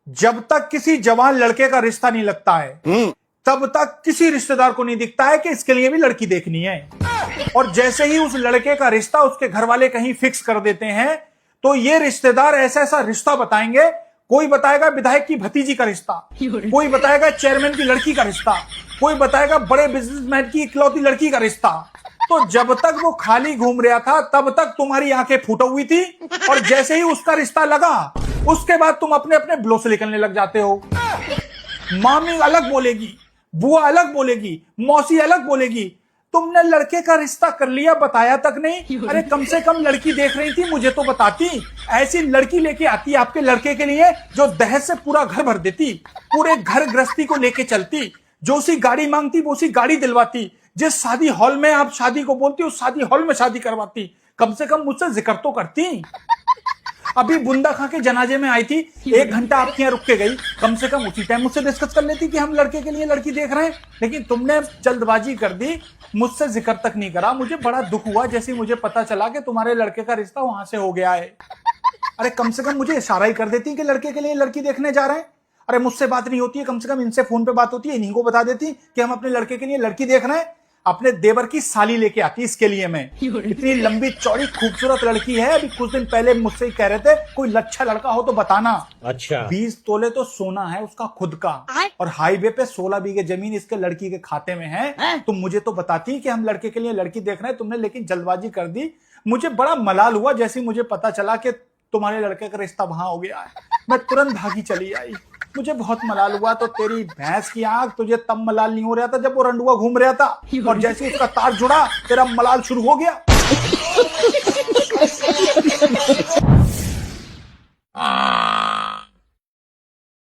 जब तक किसी जवान लड़के का रिश्ता नहीं लगता है तब तक किसी रिश्तेदार को नहीं दिखता है कि इसके लिए भी लड़की देखनी है। और जैसे ही उस लड़के का रिश्ता उसके घर वाले कहीं फिक्स कर देते हैं तो ये रिश्तेदार ऐसा ऐसा रिश्ता बताएंगे। कोई बताएगा विधायक की भतीजी का रिश्ता, कोई बताएगा चेयरमैन की लड़की का रिश्ता, कोई बताएगा बड़े बिजनेसमैन की इकलौती लड़की का रिश्ता। तो जब तक वो खाली घूम रहा था तब तक तुम्हारी आंखें फूट हुई थी, और जैसे ही उसका रिश्ता लगा उसके बाद तुम अपने अपने ब्लो से निकलने लग जाते हो। मामी अलग बोलेगी, बुआ अलग बोलेगी, मौसी अलग बोलेगी, तुमने लड़के का रिश्ता कर लिया, बताया तक नहीं। अरे कम से कम लड़की देख रही थी, मुझे तो बताती। ऐसी लड़की लेके आती आपके लड़के के लिए जो दहेज से पूरा घर भर देती, पूरे घर गृहस्थी को लेके चलती, जो सी गाड़ी मांगती वो सी गाड़ी दिलवाती, जिस शादी हॉल में आप शादी को बोलती उस शादी हॉल में शादी करवाती। कम से कम मुझसे जिक्र तो करती। अभी बुंदा खा के जनाजे में आई थी, 1 घंटा आपके यहाँ रुक के गई, कम से कम उसी टाइम मुझसे डिस्कस कर लेती कि हम लड़के के लिए लड़की देख रहे हैं। लेकिन तुमने जल्दबाजी कर दी, मुझसे जिक्र तक नहीं करा। मुझे बड़ा दुख हुआ जैसे मुझे पता चला कि तुम्हारे लड़के का रिश्ता वहां से हो गया है। अरे कम से कम मुझे इशारा ही कर देती कि लड़के के लिए लड़की देखने जा रहे हैं। अरे मुझसे बात नहीं होती है, कम से कम इनसे फोन पे बात होती है, इन्हीं को बता देती कि हम अपने लड़के के लिए लड़की देख रहे हैं। अपने देवर की साली लेके आती इसके लिए मैं। इतनी लंबी चौड़ी खूबसूरत लड़की है। अभी कुछ दिन पहले मुझसे ही कह रहे थे कोई अच्छा लड़का हो तो बताना। अच्छा 20 तोले तो सोना है उसका खुद का, और हाईवे पे 16 बीघे जमीन इसके लड़की के खाते में है। तुम मुझे तो बताती कि हम लड़के के लिए लड़की देख रहे हैं, तुमने लेकिन जल्दबाजी कर दी। मुझे बड़ा मलाल हुआ जैसे मुझे पता चला कि तुम्हारे लड़के का रिश्ता वहां हो गया है। मैं तुरंत भागी चली आई, मुझे बहुत मलाल हुआ। तो तेरी भैंस की आंख, तुझे तब मलाल नहीं हो रहा था जब वो रंडुआ घूम रहा था, और जैसे उसका तार जुड़ा तेरा मलाल शुरू हो गया।